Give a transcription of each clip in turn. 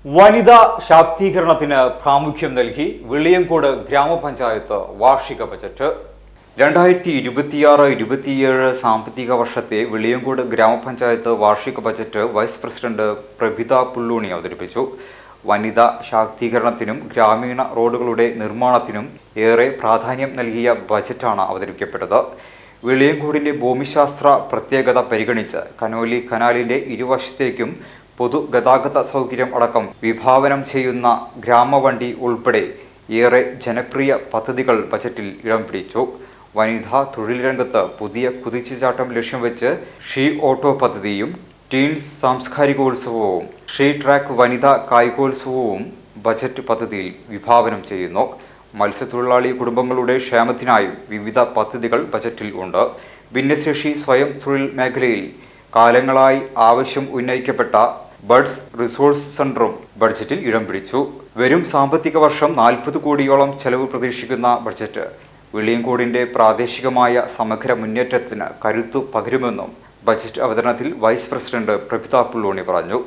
വനിതാ ശാക്തീകരണത്തിന് പ്രാമുഖ്യം നൽകി വെളിയങ്കോട് ഗ്രാമപഞ്ചായത്ത് വാർഷിക ബജറ്റ്. 2026-27 സാമ്പത്തിക വർഷത്തെ വെളിയങ്കോട് ഗ്രാമപഞ്ചായത്ത് വാർഷിക ബജറ്റ് വൈസ് പ്രസിഡന്റ് പ്രഭിത പുള്ളൂണി അവതരിപ്പിച്ചു. വനിതാ ശാക്തീകരണത്തിനും ഗ്രാമീണ റോഡുകളുടെ നിർമ്മാണത്തിനും ഏറെ പ്രാധാന്യം നൽകിയ ബജറ്റാണ് അവതരിപ്പിക്കപ്പെട്ടത്. വെളിയങ്കോടിന്റെ ഭൂമിശാസ്ത്ര പ്രത്യേകത പരിഗണിച്ച് കനോലി കനാലിന്റെ ഇരുവശത്തേക്കും പൊതുഗതാഗത സൗകര്യം അടക്കം വിഭാവനം ചെയ്യുന്ന ഗ്രാമവണ്ടി ഉൾപ്പെടെ ഏറെ ജനപ്രിയ പദ്ധതികൾ ബജറ്റിൽ ഇടം പിടിച്ചു. വനിതാ തൊഴിൽ രംഗത്ത് പുതിയ കുതിച്ചുചാട്ടം ലക്ഷ്യം വെച്ച് ഷീ ഓട്ടോ പദ്ധതിയും ടീൻസ് സാംസ്കാരികോത്സവവും ഷീ ട്രാക്ക് വനിതാ കായികോത്സവവും ബജറ്റ് പദ്ധതിയിൽ വിഭാവനം ചെയ്യുന്നു. മത്സ്യത്തൊഴിലാളി കുടുംബങ്ങളുടെ ക്ഷേമത്തിനായും വിവിധ പദ്ധതികൾ ബജറ്റിൽ ഉണ്ട്. ഭിന്നശേഷി സ്വയം തൊഴിൽ മേഖലയിൽ കാലങ്ങളായി ആവശ്യം ഉന്നയിക്കപ്പെട്ട ബഡ്സ് റിസോഴ്സ് സെന്ററും ബഡ്ജറ്റിൽ ഇടം പിടിച്ചു. വരും സാമ്പത്തിക വർഷം 40 കോടിയോളം ചെലവ് പ്രതീക്ഷിക്കുന്ന ബഡ്ജറ്റ് വെളിയങ്കോടിന്റെ പ്രാദേശികമായ സമഗ്ര മുന്നേറ്റത്തിന് കരുത്തു പകരുമെന്നും ബജറ്റ് അവതരണത്തിൽ വൈസ് പ്രസിഡന്റ് പ്രഭിത പുള്ളൂണി പറഞ്ഞു.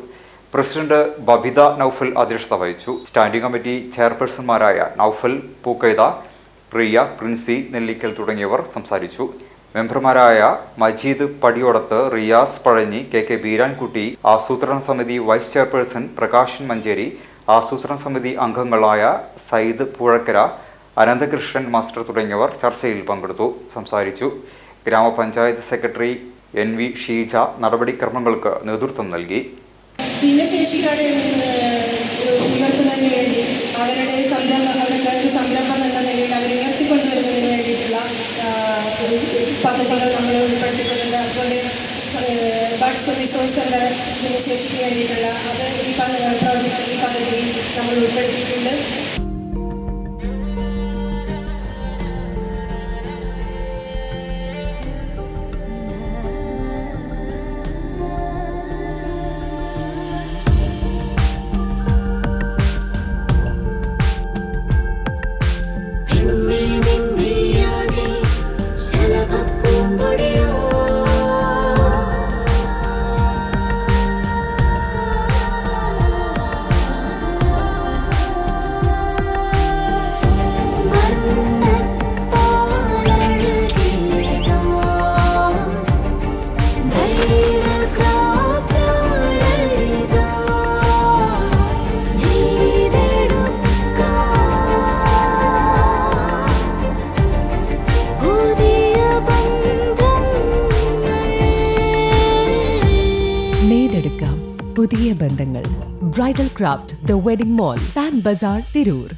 പ്രസിഡന്റ് ബബിത നൌഫൽ അധ്യക്ഷത വഹിച്ചു. സ്റ്റാൻഡിംഗ് കമ്മിറ്റി ചെയർപേഴ്സൺമാരായ നൌഫൽ പൂക്കൈത, പ്രിയ, പ്രിൻസി നെല്ലിക്കൽ തുടങ്ങിയവർ സംസാരിച്ചു. മെമ്പർമാരായ മജീദ് പടിയോടത്ത്, റിയാസ് പഴഞ്ഞി, കെ ബീരാൻകുട്ടി, ആസൂത്രണ സമിതി വൈസ് ചെയർപേഴ്സൺ പ്രകാശൻ മഞ്ചേരി, ആസൂത്രണ സമിതി അംഗങ്ങളായ സയ്യിദ് പൂഴക്കര, അനന്തകൃഷ്ണൻ മാസ്റ്റർ തുടങ്ങിയവർ ചർച്ചയിൽ പങ്കെടുത്തു, സംസാരിച്ചു. ഗ്രാമപഞ്ചായത്ത് സെക്രട്ടറി NV ഷീജ നടപടിക്രമങ്ങൾക്ക് നേതൃത്വം നൽകി. ഭിന്നശേഷിക്കാരെ ഉയർത്തുന്നതിന് വേണ്ടി അവരുടെ ഒരു സംരംഭം എന്ന നിലയിൽ അവർ ഉയർത്തിക്കൊണ്ടുവരുന്നതിന് വേണ്ടിയിട്ടുള്ള പദ്ധതികൾ നമ്മൾ ഉൾപ്പെടുത്തിയിട്ടുണ്ട്. അതുപോലെ ബഡ്സ് റിസോഴ്സ് സെൻ്റർ ഭിന്നശേഷിക്ക് വേണ്ടിയിട്ടുള്ള അത് ഈ പ്രോജക്റ്റ് ഈ പദ്ധതിയിൽ നമ്മൾ ഉൾപ്പെടുത്തിയിട്ടുണ്ട്. നേടെടുക്കാം പുതിയ ബന്ധങ്ങൾ. Bridal craft, the wedding mall, Pan Bazaar, Tirur.